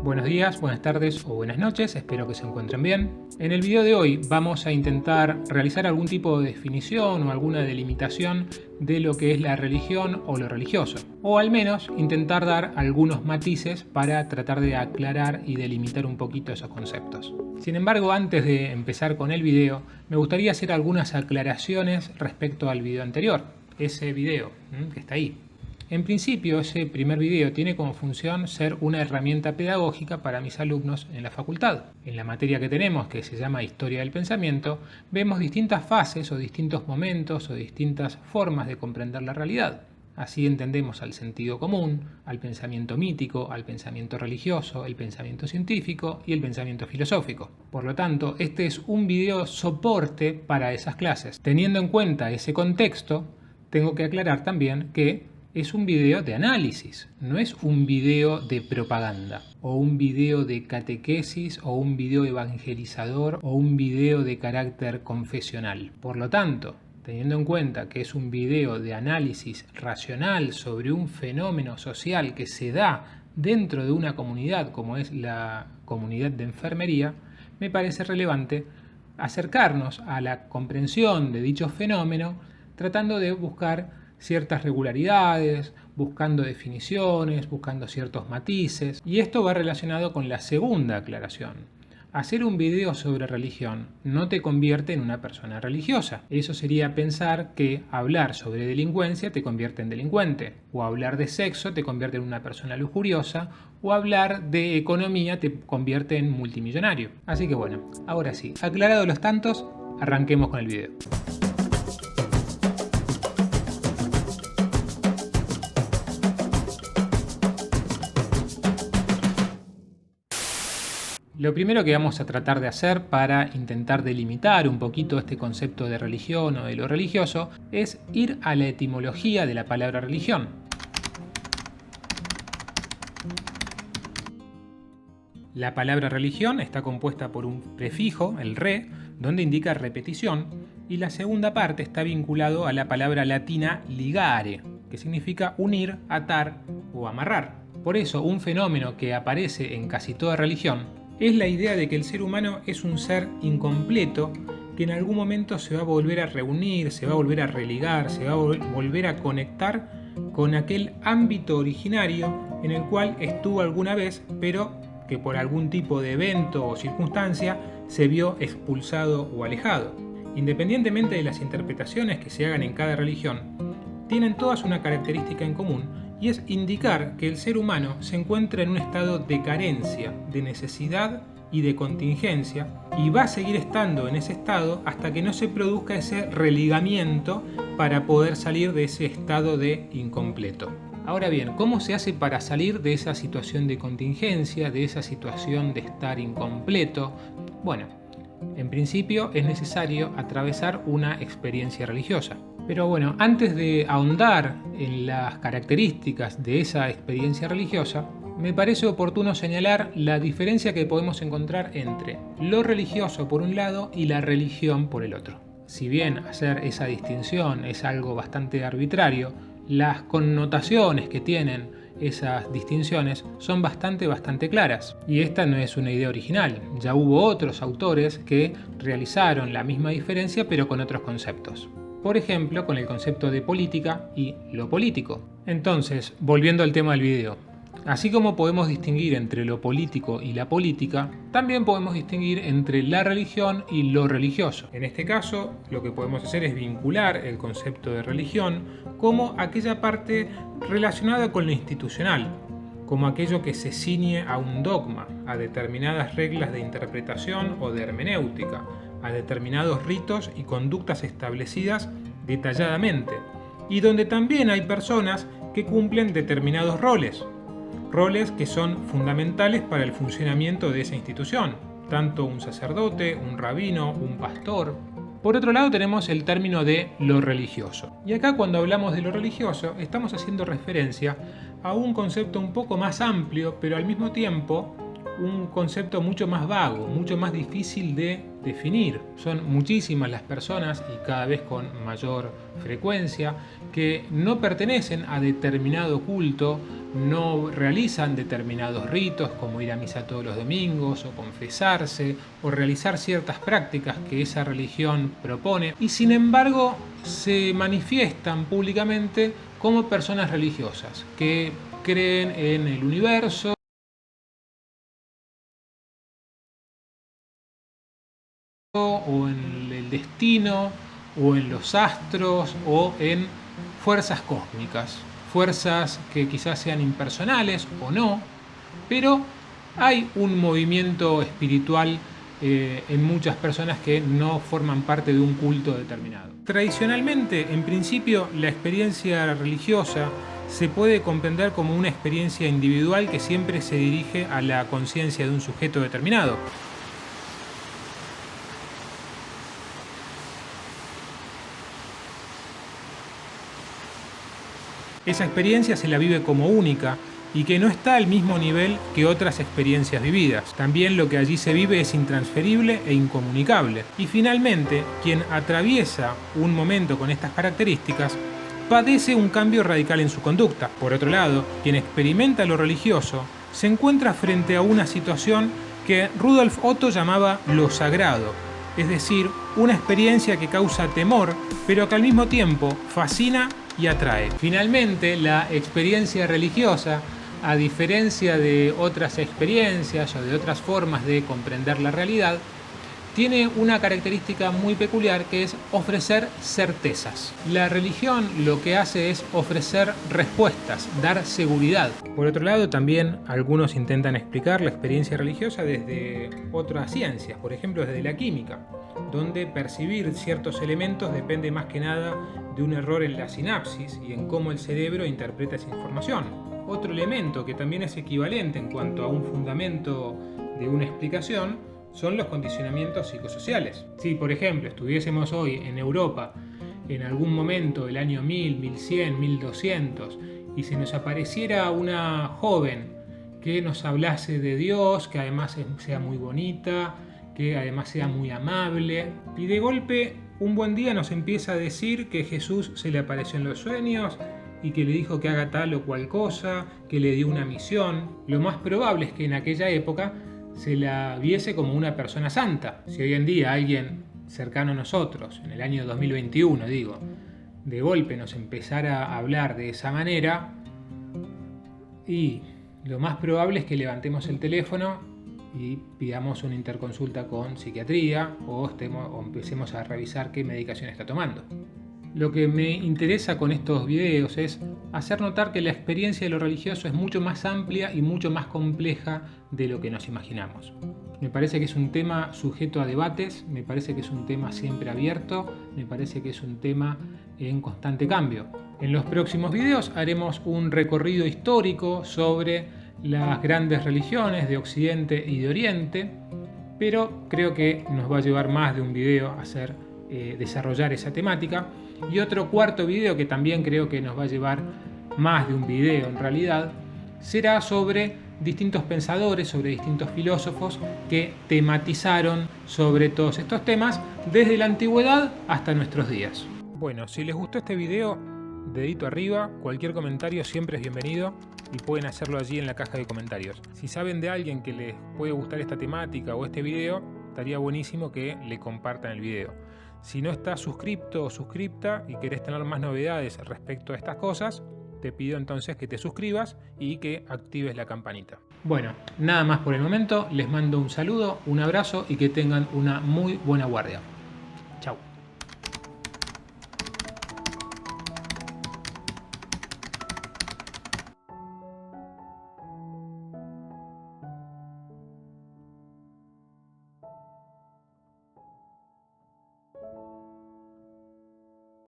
Buenos días, buenas tardes o buenas noches, espero que se encuentren bien. En el video de hoy vamos a intentar realizar algún tipo de definición o alguna delimitación de lo que es la religión o lo religioso, o al menos intentar dar algunos matices para tratar de aclarar y delimitar un poquito esos conceptos. Sin embargo, antes de empezar con el video, me gustaría hacer algunas aclaraciones respecto al video anterior, ese video que está ahí. En principio, ese primer video tiene como función ser una herramienta pedagógica para mis alumnos en la facultad. En la materia que tenemos, que se llama Historia del Pensamiento, vemos distintas fases o distintos momentos o distintas formas de comprender la realidad. Así entendemos al sentido común, al pensamiento mítico, al pensamiento religioso, el pensamiento científico y el pensamiento filosófico. Por lo tanto, este es un video soporte para esas clases. Teniendo en cuenta ese contexto, tengo que aclarar también que es un video de análisis, no es un video de propaganda, o un video de catequesis, o un video evangelizador, o un video de carácter confesional. Por lo tanto, teniendo en cuenta que es un video de análisis racional sobre un fenómeno social que se da dentro de una comunidad como es la comunidad de enfermería, me parece relevante acercarnos a la comprensión de dicho fenómeno tratando de buscar ciertas regularidades, buscando definiciones, buscando ciertos matices. Y esto va relacionado con la segunda aclaración. Hacer un video sobre religión no te convierte en una persona religiosa. Eso sería pensar que hablar sobre delincuencia te convierte en delincuente, o hablar de sexo te convierte en una persona lujuriosa, o hablar de economía te convierte en multimillonario. Así que bueno, ahora sí, aclarados los tantos, arranquemos con el video. Lo primero que vamos a tratar de hacer para intentar delimitar un poquito este concepto de religión o de lo religioso es ir a la etimología de la palabra religión. La palabra religión está compuesta por un prefijo, el re, donde indica repetición, y la segunda parte está vinculado a la palabra latina ligare, que significa unir, atar o amarrar. Por eso, un fenómeno que aparece en casi toda religión es la idea de que el ser humano es un ser incompleto que en algún momento se va a volver a reunir, se va a volver a religar, se va a volver a conectar con aquel ámbito originario en el cual estuvo alguna vez, pero que por algún tipo de evento o circunstancia se vio expulsado o alejado. Independientemente de las interpretaciones que se hagan en cada religión, tienen todas una característica en común, y es indicar que el ser humano se encuentra en un estado de carencia, de necesidad y de contingencia, y va a seguir estando en ese estado hasta que no se produzca ese religamiento para poder salir de ese estado de incompleto. Ahora bien, ¿cómo se hace para salir de esa situación de contingencia, de esa situación de estar incompleto? Bueno, en principio es necesario atravesar una experiencia religiosa. Pero bueno, antes de ahondar en las características de esa experiencia religiosa, me parece oportuno señalar la diferencia que podemos encontrar entre lo religioso por un lado y la religión por el otro. Si bien hacer esa distinción es algo bastante arbitrario, las connotaciones que tienen esas distinciones son bastante claras. Y esta no es una idea original, ya hubo otros autores que realizaron la misma diferencia pero con otros conceptos. Por ejemplo, con el concepto de política y lo político. Entonces, volviendo al tema del video, así como podemos distinguir entre lo político y la política, también podemos distinguir entre la religión y lo religioso. En este caso, lo que podemos hacer es vincular el concepto de religión como aquella parte relacionada con lo institucional, como aquello que se ciñe a un dogma, a determinadas reglas de interpretación o de hermenéutica, a determinados ritos y conductas establecidas detalladamente, y donde también hay personas que cumplen determinados roles que son fundamentales para el funcionamiento de esa institución, tanto un sacerdote, un rabino, un pastor. Por otro lado tenemos el término de lo religioso. Y acá cuando hablamos de lo religioso estamos haciendo referencia a un concepto un poco más amplio, pero al mismo tiempo un concepto mucho más vago, mucho más difícil de definir. Son muchísimas las personas, y cada vez con mayor frecuencia, que no pertenecen a determinado culto, no realizan determinados ritos como ir a misa todos los domingos o confesarse o realizar ciertas prácticas que esa religión propone, y sin embargo se manifiestan públicamente como personas religiosas que creen en el universo o en el destino o en los astros o en fuerzas cósmicas, fuerzas que quizás sean impersonales o no, pero hay un movimiento espiritual en muchas personas que no forman parte de un culto determinado. Tradicionalmente, en principio, la experiencia religiosa se puede comprender como una experiencia individual que siempre se dirige a la conciencia de un sujeto determinado. Esa experiencia se la vive como única y que no está al mismo nivel que otras experiencias vividas. También lo que allí se vive es intransferible e incomunicable. Y finalmente, quien atraviesa un momento con estas características padece un cambio radical en su conducta. Por otro lado, quien experimenta lo religioso se encuentra frente a una situación que Rudolf Otto llamaba lo sagrado, es decir, una experiencia que causa temor, pero que al mismo tiempo fascina y atrae. Finalmente, la experiencia religiosa, a diferencia de otras experiencias o de otras formas de comprender la realidad, tiene una característica muy peculiar, que es ofrecer certezas. La religión lo que hace es ofrecer respuestas, dar seguridad. Por otro lado, también algunos intentan explicar la experiencia religiosa desde otras ciencias, por ejemplo desde la química, donde percibir ciertos elementos depende más que nada de un error en la sinapsis y en cómo el cerebro interpreta esa información. Otro elemento que también es equivalente en cuanto a un fundamento de una explicación son los condicionamientos psicosociales. Si, por ejemplo, estuviésemos hoy en Europa en algún momento del año 1000, 1100, 1200 y se nos apareciera una joven que nos hablase de Dios, que además sea muy bonita, que además sea muy amable, y de golpe un buen día nos empieza a decir que Jesús se le apareció en los sueños y que le dijo que haga tal o cual cosa, que le dio una misión, lo más probable es que en aquella época se la viese como una persona santa. Si hoy en día alguien cercano a nosotros, en el año 2021 digo, de golpe nos empezara a hablar de esa manera, y lo más probable es que levantemos el teléfono y pidamos una interconsulta con psiquiatría o empecemos a revisar qué medicación está tomando. Lo que me interesa con estos videos es hacer notar que la experiencia de lo religioso es mucho más amplia y mucho más compleja de lo que nos imaginamos. Me parece que es un tema sujeto a debates, me parece que es un tema siempre abierto, me parece que es un tema en constante cambio. En los próximos videos haremos un recorrido histórico sobre las grandes religiones de Occidente y de Oriente, pero creo que nos va a llevar más de un video a desarrollar esa temática. Y otro cuarto video, que también creo que nos va a llevar más de un video en realidad, será sobre distintos pensadores, sobre distintos filósofos que tematizaron sobre todos estos temas desde la antigüedad hasta nuestros días. Bueno, si les gustó este video, dedito arriba, cualquier comentario siempre es bienvenido y pueden hacerlo allí en la caja de comentarios. Si saben de alguien que les puede gustar esta temática o este video, estaría buenísimo que le compartan el video. Si no estás suscripto o suscripta y querés tener más novedades respecto a estas cosas, te pido entonces que te suscribas y que actives la campanita. Bueno, nada más por el momento. Les mando un saludo, un abrazo y que tengan una muy buena guardia. Chau.